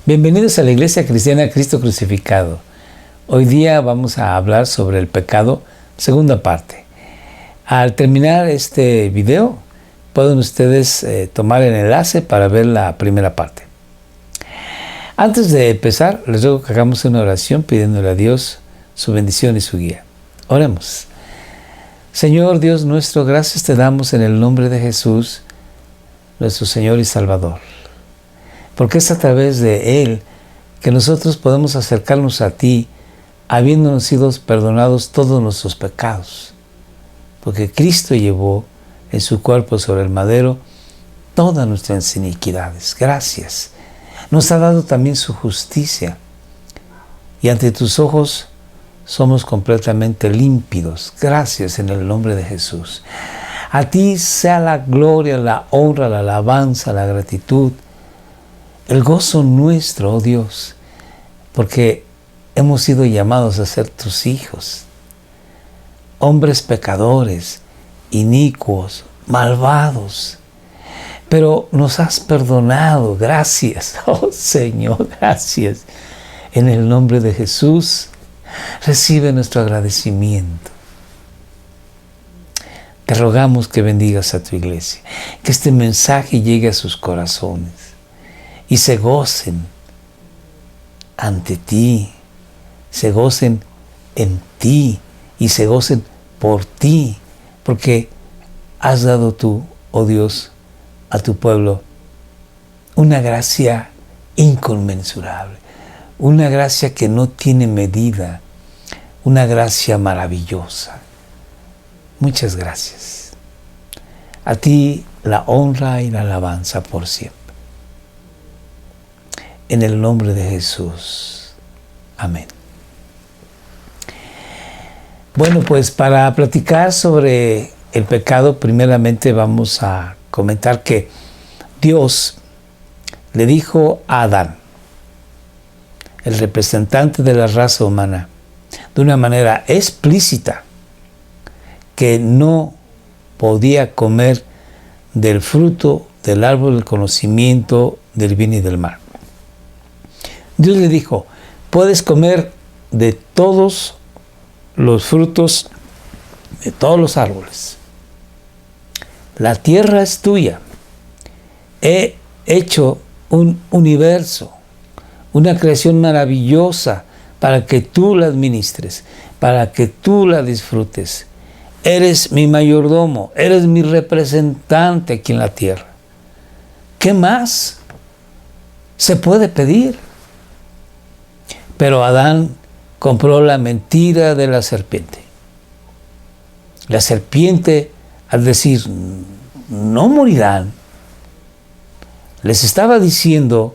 Bienvenidos a la Iglesia Cristiana Cristo Crucificado. Hoy día vamos a hablar sobre el pecado, segunda parte. Al terminar este video, pueden ustedes tomar el enlace para ver la primera parte. Antes de empezar, les ruego que hagamos una oración pidiéndole a Dios su bendición y su guía. Oremos. Señor Dios nuestro, gracias te damos en el nombre de Jesús, nuestro Señor y Salvador. Porque es a través de Él que nosotros podemos acercarnos a ti, habiéndonos sido perdonados todos nuestros pecados. Porque Cristo llevó en su cuerpo sobre el madero todas nuestras iniquidades. Gracias. Nos ha dado también su justicia. Y ante tus ojos somos completamente límpidos. Gracias en el nombre de Jesús. A ti sea la gloria, la honra, la alabanza, la gratitud, el gozo nuestro, oh Dios, porque hemos sido llamados a ser tus hijos, hombres pecadores, inicuos, malvados, pero nos has perdonado. Gracias, oh Señor, gracias. En el nombre de Jesús, recibe nuestro agradecimiento. Te rogamos que bendigas a tu iglesia, que este mensaje llegue a sus corazones y se gocen ante ti, se gocen en ti y se gocen por ti, porque has dado tú, oh Dios, a tu pueblo una gracia inconmensurable, una gracia que no tiene medida, una gracia maravillosa. Muchas gracias. A ti la honra y la alabanza por siempre. En el nombre de Jesús. Amén. Bueno, pues para platicar sobre el pecado, primeramente vamos a comentar que Dios le dijo a Adán, el representante de la raza humana, de una manera explícita, que no podía comer del fruto del árbol del conocimiento del bien y del mal. Dios le dijo, puedes comer de todos los frutos de todos los árboles. La tierra es tuya. He hecho un universo, una creación maravillosa para que tú la administres, para que tú la disfrutes. Eres mi mayordomo, eres mi representante aquí en la tierra. ¿Qué más se puede pedir? Pero Adán compró la mentira de la serpiente. La serpiente, al decir, no morirán, les estaba diciendo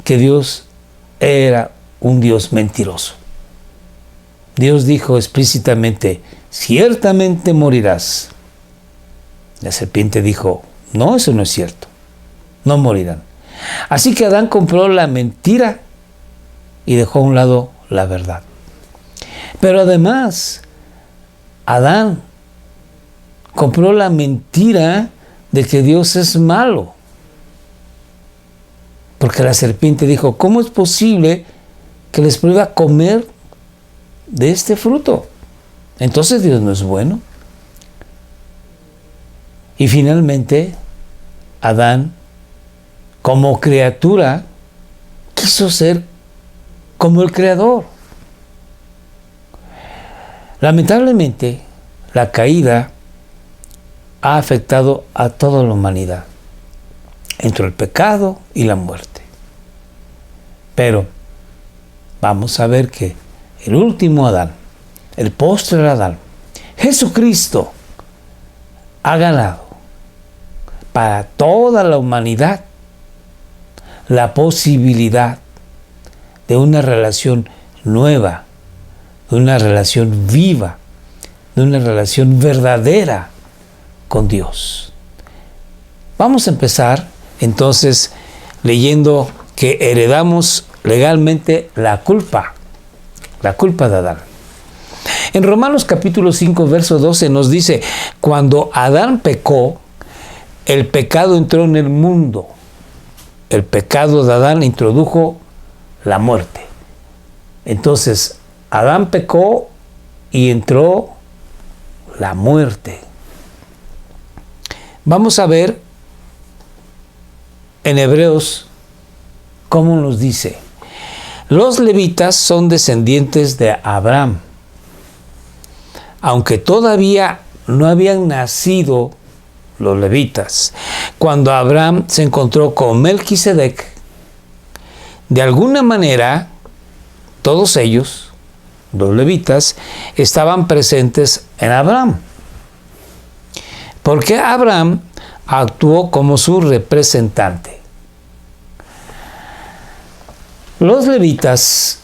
que Dios era un Dios mentiroso. Dios dijo explícitamente, ciertamente morirás. La serpiente dijo, no, eso no es cierto, no morirán. Así que Adán compró la mentira y dejó a un lado la verdad. Pero además, Adán compró la mentira de que Dios es malo. Porque la serpiente dijo, ¿cómo es posible que les prohíba comer de este fruto? Entonces Dios no es bueno. Y finalmente, Adán, como criatura, quiso ser como el Creador. Lamentablemente, la caída ha afectado a toda la humanidad, entre el pecado y la muerte. Pero vamos a ver que el último Adán, el postrer Adán, Jesucristo, ha ganado para toda la humanidad la posibilidad de una relación nueva, de una relación viva, de una relación verdadera con Dios. Vamos a empezar entonces leyendo que heredamos legalmente la culpa de Adán. En Romanos capítulo 5, verso 12 nos dice, cuando Adán pecó, el pecado entró en el mundo. El pecado de Adán introdujo la muerte. Entonces, Adán pecó y entró la muerte. Vamos a ver en Hebreos cómo nos dice. Los levitas son descendientes de Abraham, aunque todavía no habían nacido los levitas. Cuando Abraham se encontró con Melquisedec, de alguna manera, todos ellos, los levitas, estaban presentes en Abraham, porque Abraham actuó como su representante. Los levitas,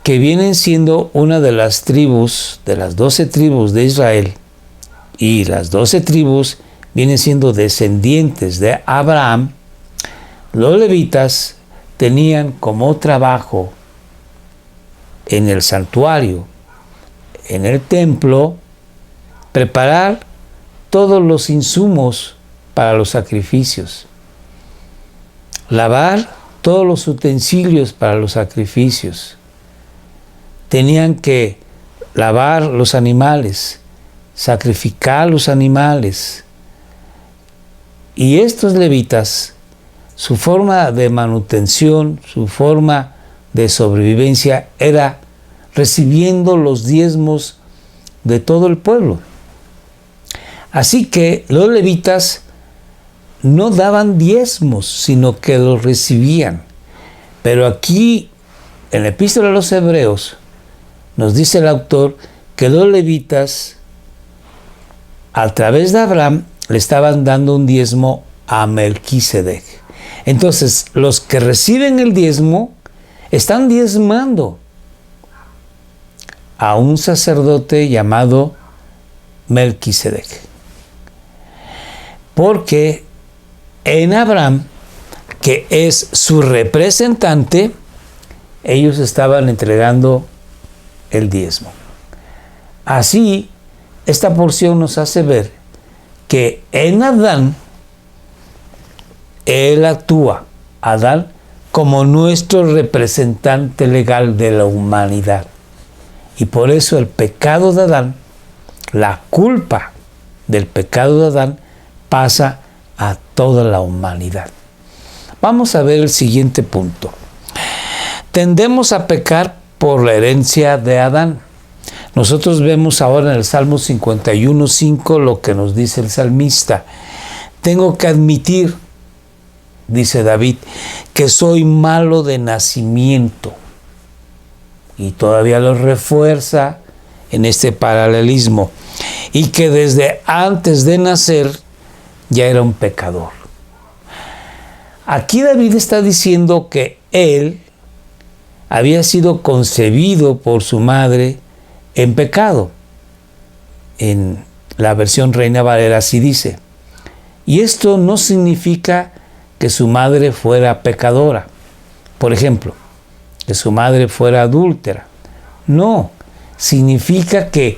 que vienen siendo una de las tribus, de las 12 tribus de Israel, y las 12 tribus vienen siendo descendientes de Abraham, los levitas tenían como trabajo en el santuario, en el templo, preparar todos los insumos para los sacrificios, lavar todos los utensilios para los sacrificios. Tenían que lavar los animales, sacrificar los animales. Y estos levitas, su forma de manutención, su forma de sobrevivencia era recibiendo los diezmos de todo el pueblo. Así que los levitas no daban diezmos, sino que los recibían. Pero aquí, en la Epístola a los Hebreos, nos dice el autor que los levitas, a través de Abraham, le estaban dando un diezmo a Melquisedec. Entonces, los que reciben el diezmo están diezmando a un sacerdote llamado Melquisedec. Porque en Abraham, que es su representante, ellos estaban entregando el diezmo. Así, esta porción nos hace ver que en Adán, él actúa, Adán, como nuestro representante legal de la humanidad. Y por eso el pecado de Adán, la culpa del pecado de Adán, pasa a toda la humanidad. Vamos a ver el siguiente punto. Tendemos a pecar por la herencia de Adán. Nosotros vemos ahora en el Salmo 51:5 lo que nos dice el salmista. Tengo que admitir, dice David, que soy malo de nacimiento. Y todavía lo refuerza en este paralelismo. Y que desde antes de nacer ya era un pecador. Aquí David está diciendo que él había sido concebido por su madre en pecado. En la versión Reina Valera así dice. Y esto no significa que su madre fuera pecadora. Por ejemplo, que su madre fuera adúltera. No, significa que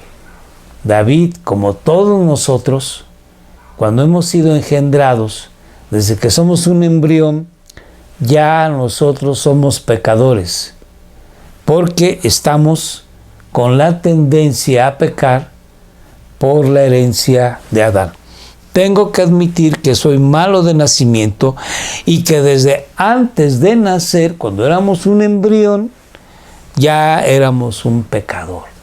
David, como todos nosotros, cuando hemos sido engendrados, desde que somos un embrión, ya nosotros somos pecadores, porque estamos con la tendencia a pecar por la herencia de Adán. Tengo que admitir que soy malo de nacimiento y que desde antes de nacer, cuando éramos un embrión, ya éramos un pecador.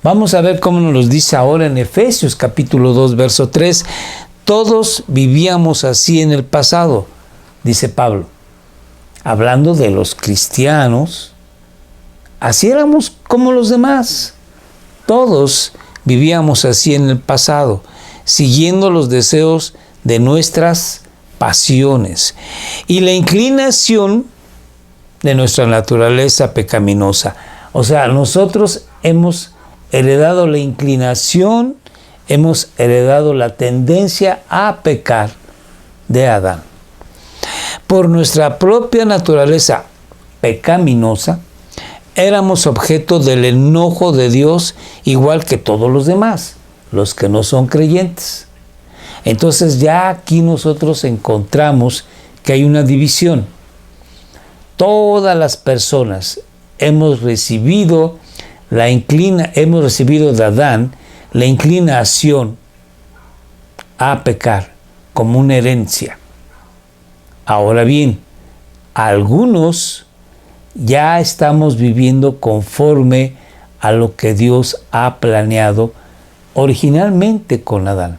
Vamos a ver cómo nos lo dice ahora en Efesios capítulo 2, verso 3. Todos vivíamos así en el pasado, dice Pablo. Hablando de los cristianos, así éramos como los demás. Todos vivíamos así en el pasado, siguiendo los deseos de nuestras pasiones y la inclinación de nuestra naturaleza pecaminosa. O sea, nosotros hemos heredado la inclinación, hemos heredado la tendencia a pecar de Adán. Por nuestra propia naturaleza pecaminosa, éramos objeto del enojo de Dios igual que todos los demás, los que no son creyentes. Entonces ya aquí nosotros encontramos que hay una división. todas las personas hemos recibido de Adán la inclinación a pecar como una herencia. Ahora bien, algunos ya estamos viviendo conforme a lo que Dios ha planeado originalmente con Adán.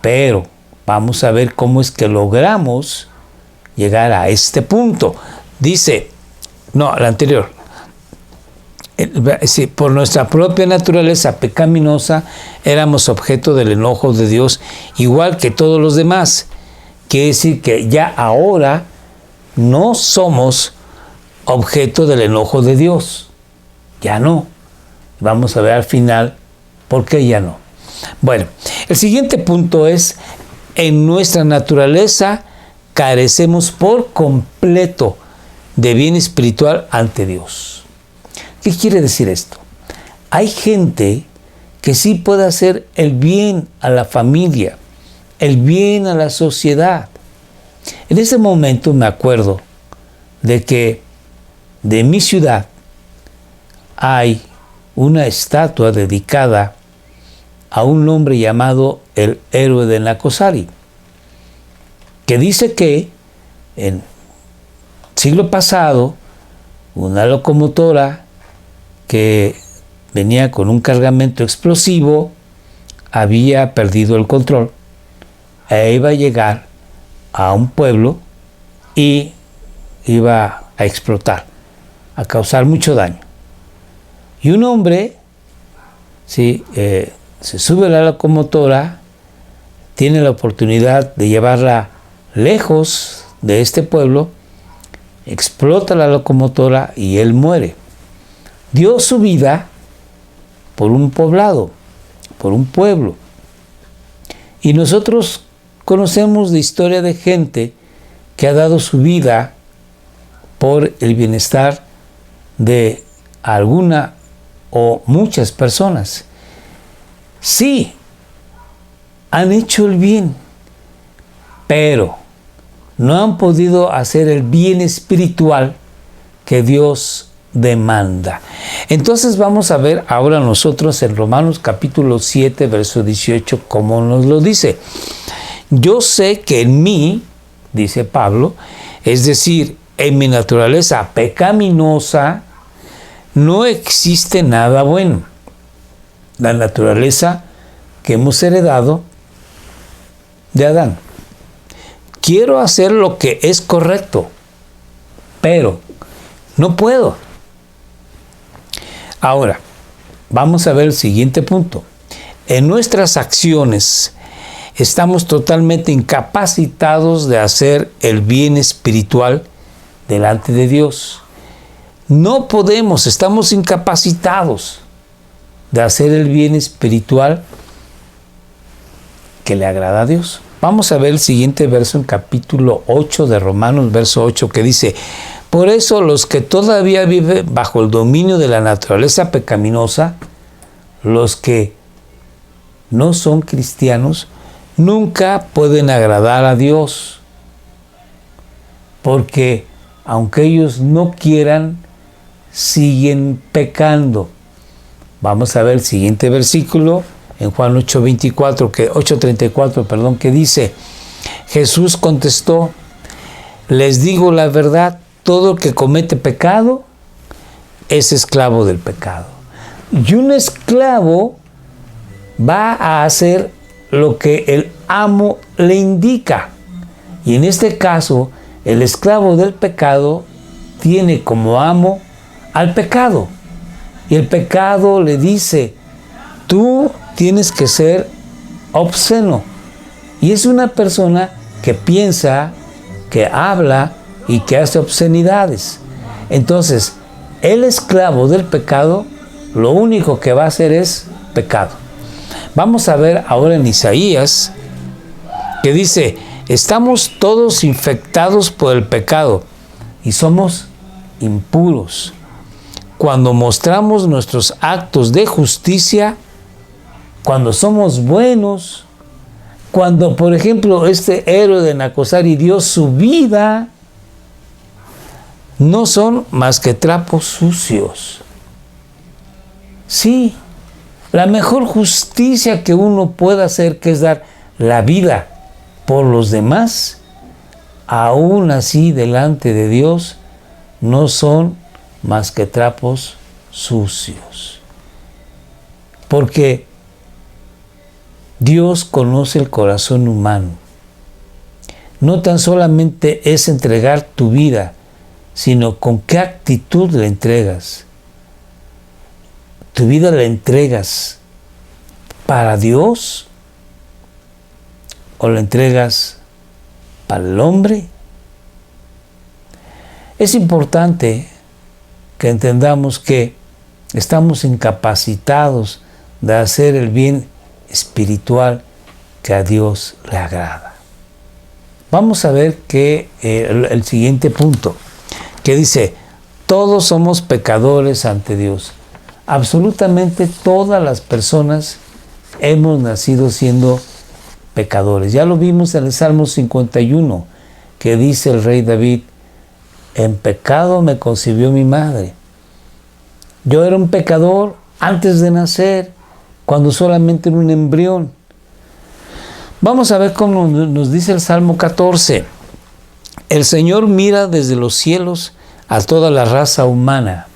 Pero vamos a ver cómo es que logramos llegar a este punto. Dice, no, la anterior. Sí, por nuestra propia naturaleza pecaminosa éramos objeto del enojo de Dios, igual que todos los demás. Quiere decir que ya ahora no somos objeto del enojo de Dios. Ya no. Vamos a ver al final por qué ya no. Bueno, el siguiente punto es, en nuestra naturaleza carecemos por completo de bien espiritual ante Dios. ¿Qué quiere decir esto? Hay gente que sí puede hacer el bien a la familia, el bien a la sociedad. En ese momento me acuerdo de que de mi ciudad hay una estatua dedicada a un hombre llamado el héroe de Nacosari, que dice que en siglo pasado una locomotora que venía con un cargamento explosivo había perdido el control e iba a llegar a un pueblo y iba a explotar, a causar mucho daño. Y un hombre se sube a la locomotora, tiene la oportunidad de llevarla lejos de este pueblo, explota la locomotora y él muere. Dio su vida por un poblado, por un pueblo. Y nosotros conocemos la historia de gente que ha dado su vida por el bienestar de alguna o muchas personas. Sí, han hecho el bien, pero no han podido hacer el bien espiritual que Dios demanda. Entonces vamos a ver ahora nosotros en Romanos capítulo 7, verso 18, cómo nos lo dice. Yo sé que en mí, dice Pablo, es decir, en mi naturaleza pecaminosa, no existe nada bueno. La naturaleza que hemos heredado de Adán. Quiero hacer lo que es correcto, pero no puedo. Ahora, vamos a ver el siguiente punto. En nuestras acciones estamos totalmente incapacitados de hacer el bien espiritual delante de Dios. No podemos, estamos incapacitados de hacer el bien espiritual que le agrada a Dios. Vamos a ver el siguiente verso en capítulo 8 de Romanos, verso 8, que dice: por eso los que todavía viven bajo el dominio de la naturaleza pecaminosa, los que no son cristianos, nunca pueden agradar a Dios, porque aunque ellos no quieran, siguen pecando. Vamos a ver el siguiente versículo en Juan 8:34, que dice: Jesús contestó: les digo la verdad, todo el que comete pecado es esclavo del pecado. Y un esclavo va a hacer lo que el amo le indica. Y en este caso, el esclavo del pecado tiene como amo al pecado. Y el pecado le dice: tú tienes que ser obsceno. Y es una persona que piensa, que habla y que hace obscenidades. Entonces, el esclavo del pecado, lo único que va a hacer es pecado. Vamos a ver ahora en Isaías, que dice: estamos todos infectados por el pecado y somos impuros. Cuando mostramos nuestros actos de justicia, cuando somos buenos, cuando, por ejemplo, este héroe de Nacosari dio su vida no son más que trapos sucios. Sí, la mejor justicia que uno puede hacer, que es dar la vida por los demás, aún así delante de Dios, no son más que trapos sucios. Porque Dios conoce el corazón humano. No tan solamente es entregar tu vida, sino con qué actitud la entregas. ¿Tu vida la entregas para Dios o la entregas para el hombre? Es importante que entendamos que estamos incapacitados de hacer el bien espiritual que a Dios le agrada. Vamos a ver que el siguiente punto, que dice, todos somos pecadores ante Dios. Absolutamente todas las personas hemos nacido siendo pecadores. Ya lo vimos en el Salmo 51, que dice el rey David, en pecado me concibió mi madre. Yo era un pecador antes de nacer, cuando solamente era un embrión. Vamos a ver cómo nos dice el Salmo 14. El Señor mira desde los cielos a toda la raza humana.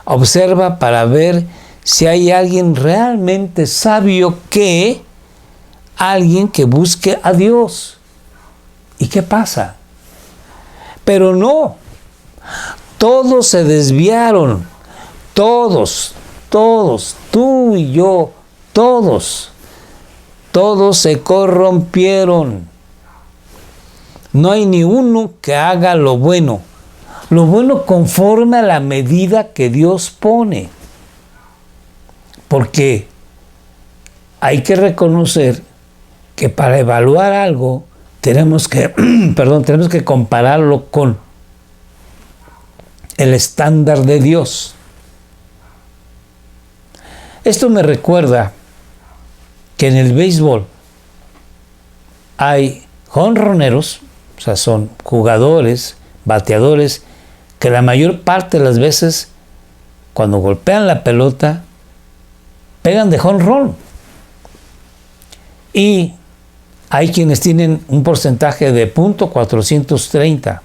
Observa para ver si hay alguien realmente sabio, que alguien que busque a Dios. ¿Y qué pasa? Pero no, todos se desviaron, todos, tú y yo, todos se corrompieron. No hay ni uno que haga lo bueno conforme a la medida que Dios pone. Porque hay que reconocer que para evaluar algo tenemos que compararlo con el estándar de Dios. Esto me recuerda que en el béisbol hay jonroneros, o sea, son jugadores, bateadores, que la mayor parte de las veces, cuando golpean la pelota, pegan de jonrón. Y hay quienes tienen un porcentaje de .430.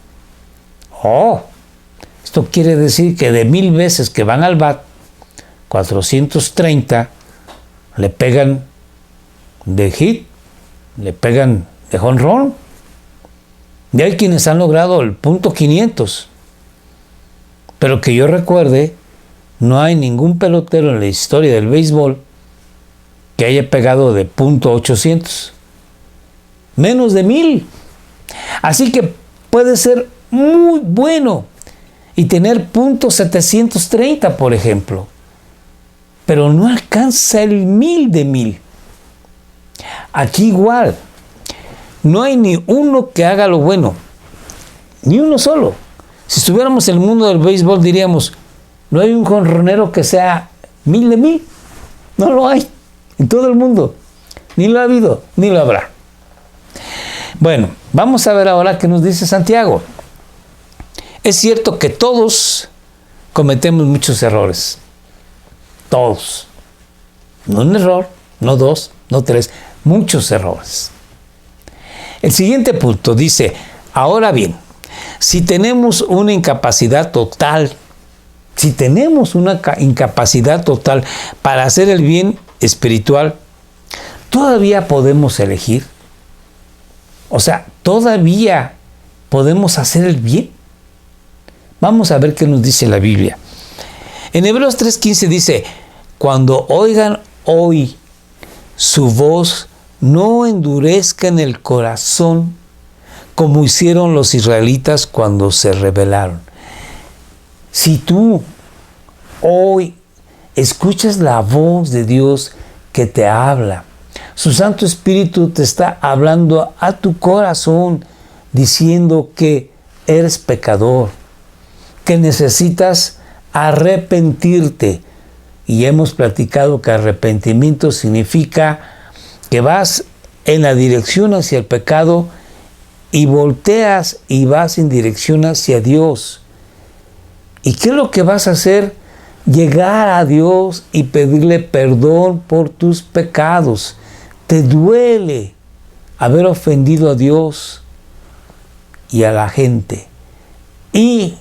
Esto quiere decir que de 1000 veces que van al bat, 430 le pegan de hit, le pegan de jonrón. Y hay quienes han logrado el .500. Pero que yo recuerde, no hay ningún pelotero en la historia del béisbol que haya pegado de .800. Menos de 1000. Así que puede ser muy bueno y tener .730, por ejemplo. Pero no alcanza el 1000 de 1000. Aquí igual. No hay ni uno que haga lo bueno. Ni uno solo. Si estuviéramos en el mundo del béisbol diríamos, no hay un jonronero que sea 1000 de 1000. No lo hay. En todo el mundo. Ni lo ha habido, ni lo habrá. Bueno, vamos a ver ahora qué nos dice Santiago. Es cierto que todos cometemos muchos errores. Todos. No un error, no dos, no tres. Muchos errores. El siguiente punto dice, ahora bien, si tenemos una incapacidad total para hacer el bien espiritual, ¿todavía podemos elegir? O sea, ¿todavía podemos hacer el bien? Vamos a ver qué nos dice la Biblia. En Hebreos 3:15 dice, cuando oigan hoy su voz, no endurezcan el corazón como hicieron los israelitas cuando se rebelaron. Si tú hoy escuchas la voz de Dios que te habla, su Santo Espíritu te está hablando a tu corazón, diciendo que eres pecador, que necesitas arrepentirte. Y hemos platicado que arrepentimiento significa que vas en la dirección hacia el pecado y volteas y vas en dirección hacia Dios. ¿Y qué es lo que vas a hacer? Llegar a Dios y pedirle perdón por tus pecados. Te duele haber ofendido a Dios y a la gente. Y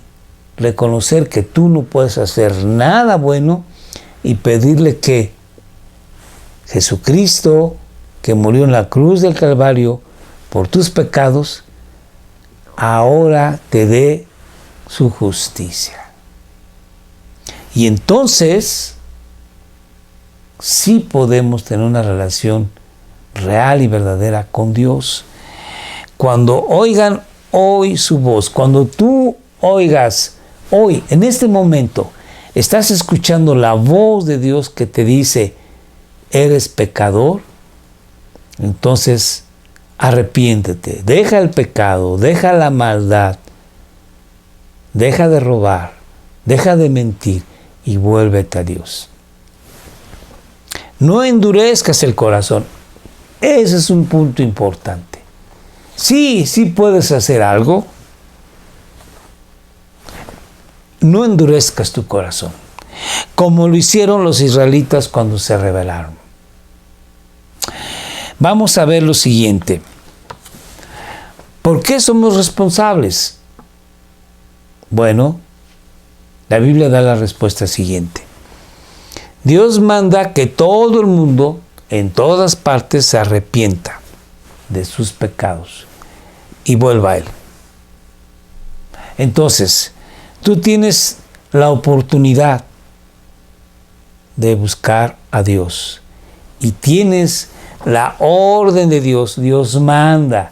reconocer que tú no puedes hacer nada bueno y pedirle que Jesucristo, que murió en la cruz del Calvario por tus pecados, ahora te dé su justicia. Y entonces sí podemos tener una relación real y verdadera con Dios. Cuando oigan hoy su voz, cuando tú oigas hoy, en este momento, estás escuchando la voz de Dios que te dice, eres pecador, entonces arrepiéntete, deja el pecado, deja la maldad, deja de robar, deja de mentir y vuélvete a Dios. No endurezcas el corazón. Ese es un punto importante. Sí puedes hacer algo. No endurezcas tu corazón, como lo hicieron los israelitas cuando se rebelaron. Vamos a ver lo siguiente. ¿Por qué somos responsables? Bueno, la Biblia da la respuesta siguiente. Dios manda que todo el mundo, en todas partes, se arrepienta de sus pecados y vuelva a Él. Entonces, tú tienes la oportunidad de buscar a Dios y tienes la orden de Dios. Dios manda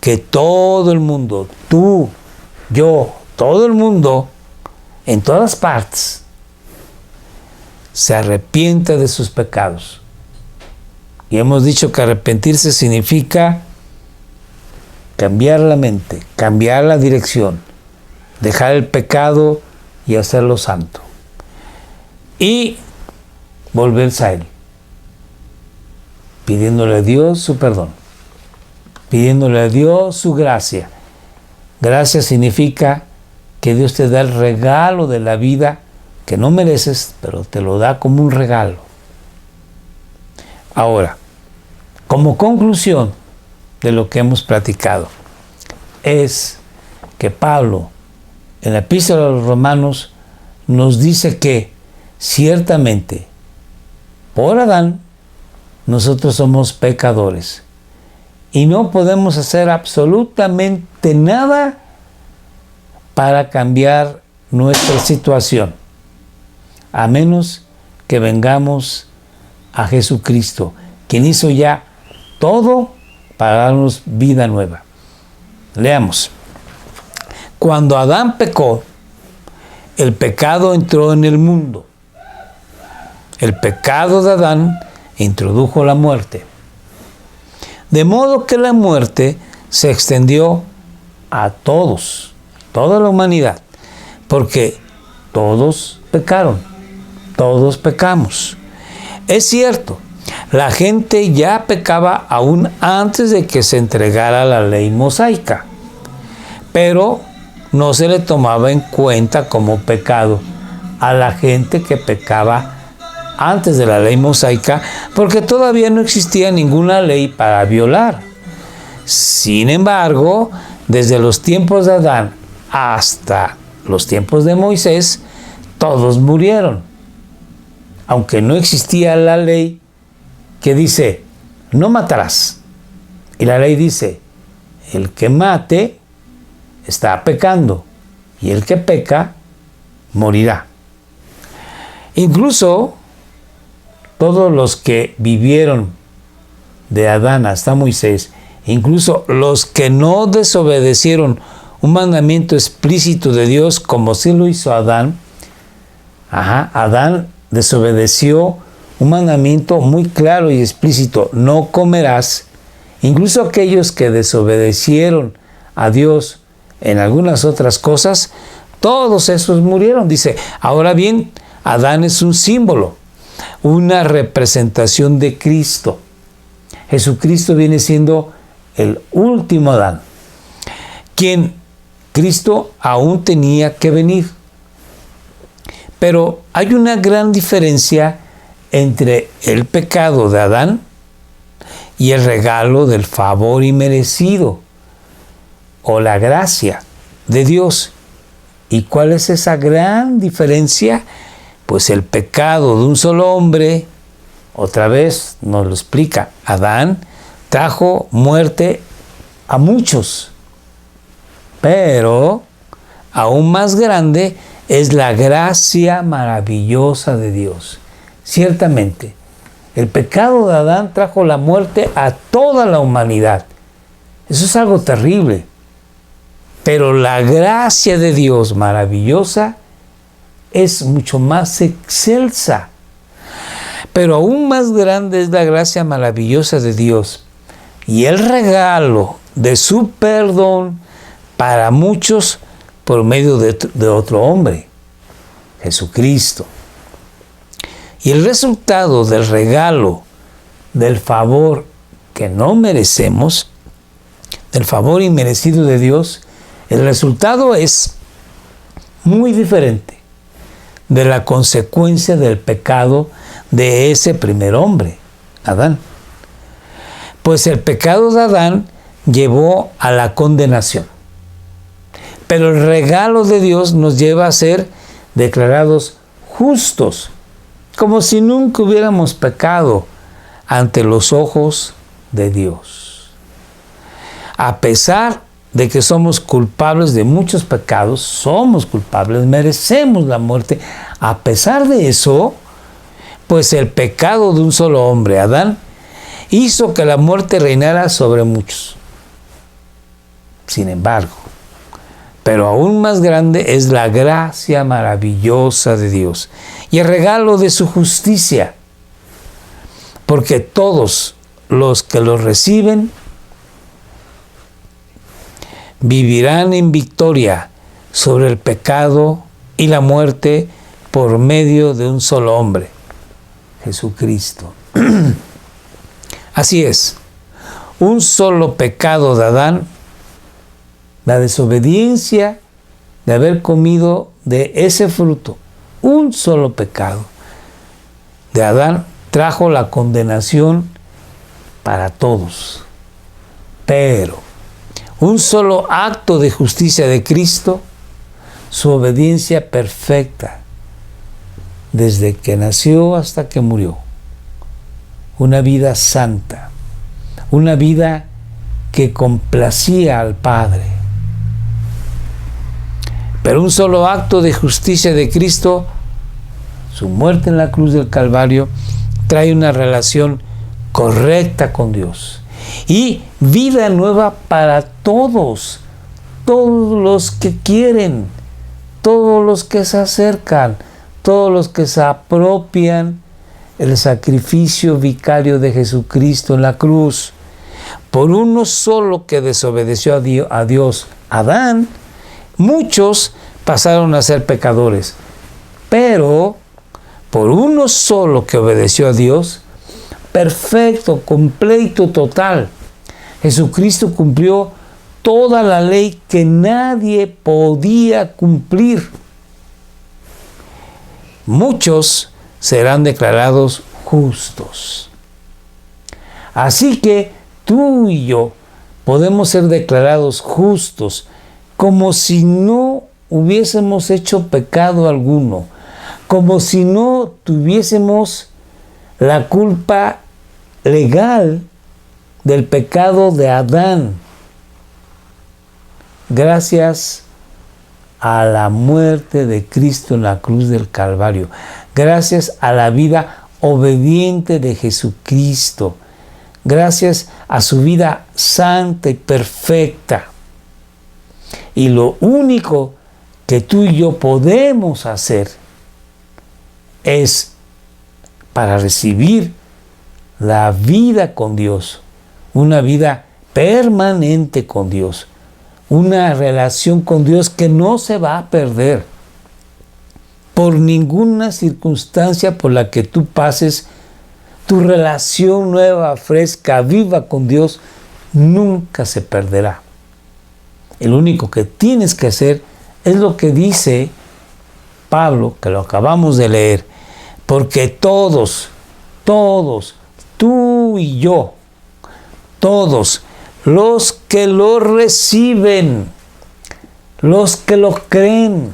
que todo el mundo, tú, yo, todo el mundo, en todas partes, se arrepienta de sus pecados. Y hemos dicho que arrepentirse significa cambiar la mente, cambiar la dirección, dejar el pecado y hacerlo santo. Y volverse a Él, pidiéndole a Dios su perdón, pidiéndole a Dios su gracia. Gracia significa que Dios te da el regalo de la vida que no mereces, pero te lo da como un regalo. Ahora, como conclusión de lo que hemos platicado, es que Pablo, en la Epístola a los Romanos, nos dice que ciertamente por Adán nosotros somos pecadores y no podemos hacer absolutamente nada para cambiar nuestra situación, a menos que vengamos a Jesucristo, quien hizo ya todo para darnos vida nueva. Leamos. Cuando Adán pecó, el pecado entró en el mundo. El pecado de Adán introdujo la muerte. De modo que la muerte se extendió a todos, toda la humanidad, porque todos pecaron, todos pecamos. Es cierto, la gente ya pecaba aún antes de que se entregara la ley mosaica, pero no se le tomaba en cuenta como pecado a la gente que pecaba antes de la ley mosaica, porque todavía no existía ninguna ley para violar. Sin embargo, desde los tiempos de Adán hasta los tiempos de Moisés, todos murieron. Aunque no existía la ley que dice, no matarás. Y la ley dice, el que mate está pecando y el que peca morirá. Incluso todos los que vivieron de Adán hasta Moisés, incluso los que no desobedecieron un mandamiento explícito de Dios como sí lo hizo Adán, Adán desobedeció un mandamiento muy claro y explícito, no comerás. Incluso aquellos que desobedecieron a Dios en algunas otras cosas, todos esos murieron. Dice, ahora bien, Adán es un símbolo, una representación de Cristo. Jesucristo viene siendo el último Adán, quien Cristo aún tenía que venir. Pero hay una gran diferencia entre el pecado de Adán y el regalo del favor inmerecido o la gracia de Dios. ¿Y cuál es esa gran diferencia? Pues el pecado de un solo hombre, otra vez nos lo explica, Adán trajo muerte a muchos, pero aún más grande es la gracia maravillosa de Dios. Ciertamente, el pecado de Adán trajo la muerte a toda la humanidad. Eso es algo terrible. Pero la gracia de Dios maravillosa es mucho más excelsa. Pero aún más grande es la gracia maravillosa de Dios y el regalo de su perdón para muchos por medio de otro hombre, Jesucristo. Y el resultado del regalo, del favor que no merecemos, del favor inmerecido de Dios, el resultado es muy diferente de la consecuencia del pecado de ese primer hombre, Adán. Pues el pecado de Adán llevó a la condenación. Pero el regalo de Dios nos lleva a ser declarados justos, como si nunca hubiéramos pecado ante los ojos de Dios. A pesar de que somos culpables de muchos pecados, somos culpables, merecemos la muerte. A pesar de eso, pues el pecado de un solo hombre, Adán, hizo que la muerte reinara sobre muchos. Sin embargo, pero aún más grande es la gracia maravillosa de Dios y el regalo de su justicia, porque todos los que lo reciben vivirán en victoria sobre el pecado y la muerte por medio de un solo hombre, Jesucristo. Así es, un solo pecado de Adán, la desobediencia de haber comido de ese fruto, un solo pecado de Adán trajo la condenación para todos. Pero un solo acto de justicia de Cristo, su obediencia perfecta, desde que nació hasta que murió. Una vida santa, una vida que complacía al Padre. Pero un solo acto de justicia de Cristo, su muerte en la cruz del Calvario, trae una relación correcta con Dios. Y vida nueva para todos, todos los que quieren, todos los que se acercan, todos los que se apropian el sacrificio vicario de Jesucristo en la cruz. Por uno solo que desobedeció a Dios, Adán, muchos pasaron a ser pecadores. Pero por uno solo que obedeció a Dios, perfecto, completo, total, Jesucristo cumplió toda la ley que nadie podía cumplir. Muchos serán declarados justos. Así que tú y yo podemos ser declarados justos como si no hubiésemos hecho pecado alguno, como si no tuviésemos la culpa legal del pecado de Adán, gracias a la muerte de Cristo en la cruz del Calvario, gracias a la vida obediente de Jesucristo, gracias a su vida santa y perfecta. Y lo único que tú y yo podemos hacer es, para recibir la vida con Dios, una vida permanente con Dios, una relación con Dios que no se va a perder por ninguna circunstancia por la que tú pases. Tu relación nueva, fresca, viva con Dios nunca se perderá. El único que tienes que hacer es lo que dice Pablo, que lo acabamos de leer, porque todos, tú y yo, todos los que lo reciben, los que lo creen,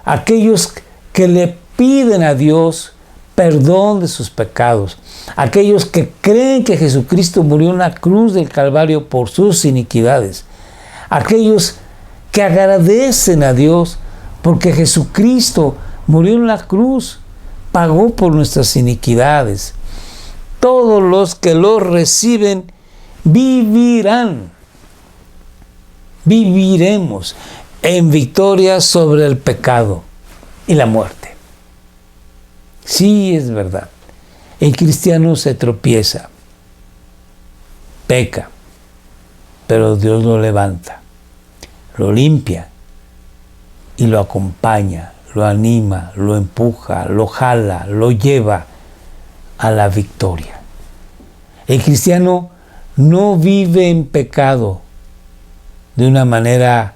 aquellos que le piden a Dios perdón de sus pecados, aquellos que creen que Jesucristo murió en la cruz del Calvario por sus iniquidades, aquellos que agradecen a Dios porque Jesucristo murió en la cruz, pagó por nuestras iniquidades. Todos los que lo reciben vivirán, viviremos en victoria sobre el pecado y la muerte. Sí, es verdad. El cristiano se tropieza, peca, pero Dios lo levanta, lo limpia y lo acompaña, lo anima, lo empuja, lo jala, lo lleva a la victoria. El cristiano no vive en pecado de una manera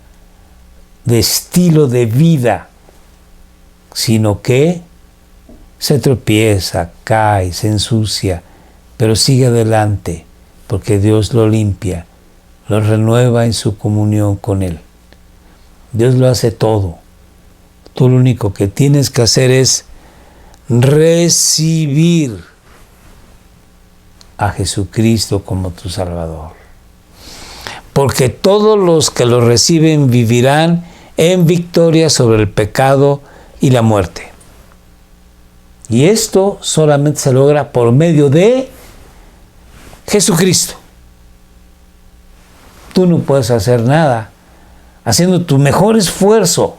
de estilo de vida, sino que se tropieza, cae, se ensucia, pero sigue adelante porque Dios lo limpia, lo renueva en su comunión con Él. Dios lo hace todo. Tú lo único que tienes que hacer es recibir a Jesucristo como tu Salvador. Porque todos los que lo reciben vivirán en victoria sobre el pecado y la muerte. Y esto solamente se logra por medio de Jesucristo. Tú no puedes hacer nada haciendo tu mejor esfuerzo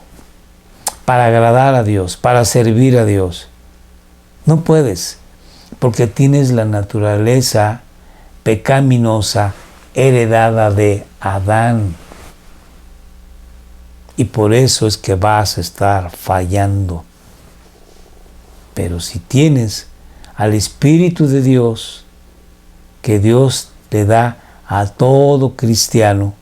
para agradar a Dios, para servir a Dios. No puedes, porque tienes la naturaleza pecaminosa heredada de Adán. Y por eso es que vas a estar fallando. Pero si tienes al Espíritu de Dios, que Dios te da a todo cristiano,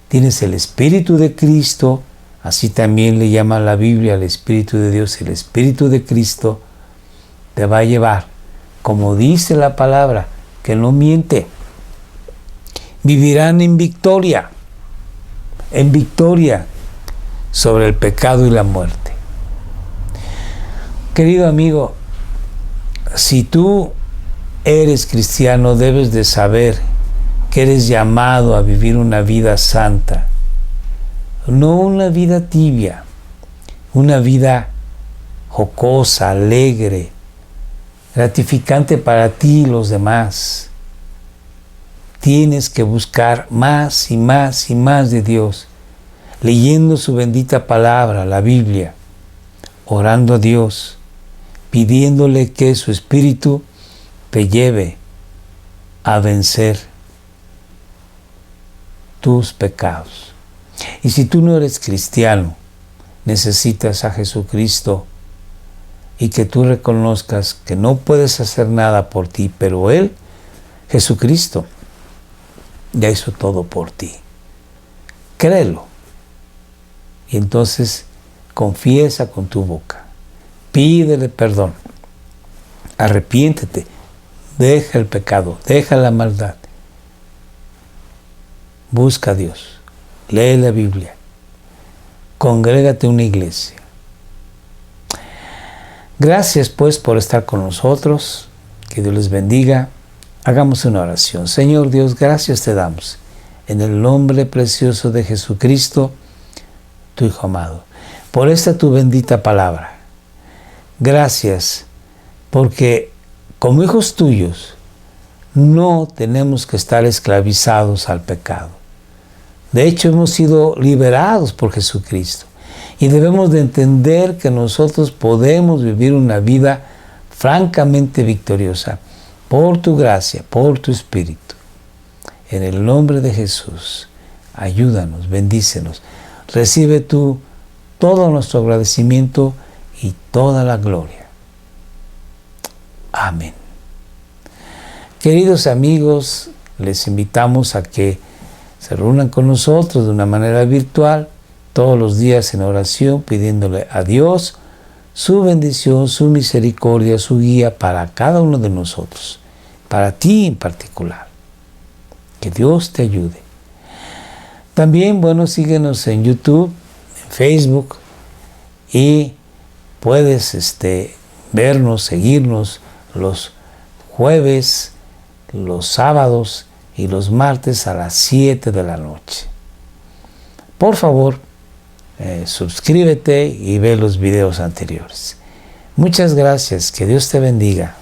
tienes el Espíritu de Cristo, así también le llama la Biblia al Espíritu de Dios, el Espíritu de Cristo te va a llevar, como dice la palabra, que no miente, vivirán en victoria sobre el pecado y la muerte. Querido amigo, si tú eres cristiano, debes de saber que eres llamado a vivir una vida santa, no una vida tibia, una vida jocosa, alegre, gratificante para ti y los demás. Tienes que buscar más y más y más de Dios, leyendo su bendita palabra, la Biblia, orando a Dios, pidiéndole que su Espíritu te lleve a vencer tus pecados. Y si tú no eres cristiano, necesitas a Jesucristo y que tú reconozcas que no puedes hacer nada por ti, pero Él, Jesucristo, ya hizo todo por ti. Créelo. Y entonces confiesa con tu boca. Pídele perdón. Arrepiéntete. Deja el pecado. Deja la maldad. Busca a Dios. Lee la Biblia. Congrégate a una iglesia. Gracias pues por estar con nosotros. Que Dios les bendiga. Hagamos una oración. Señor Dios, gracias te damos. En el nombre precioso de Jesucristo, tu Hijo amado. Por esta tu bendita palabra. Gracias porque como hijos tuyos no tenemos que estar esclavizados al pecado. De hecho, hemos sido liberados por Jesucristo y debemos de entender que nosotros podemos vivir una vida francamente victoriosa por tu gracia, por tu Espíritu. En el nombre de Jesús, ayúdanos, bendícenos. Recibe tú todo nuestro agradecimiento y toda la gloria. Amén. Queridos amigos, les invitamos a que se reúnan con nosotros de una manera virtual todos los días en oración, pidiéndole a Dios su bendición, su misericordia, su guía para cada uno de nosotros, para ti en particular. Que Dios te ayude. También, bueno, síguenos en YouTube, en Facebook, y puedes vernos, seguirnos los jueves, los sábados y los martes a las 7 de la noche. Por favor, suscríbete y ve los videos anteriores. Muchas gracias, que Dios te bendiga.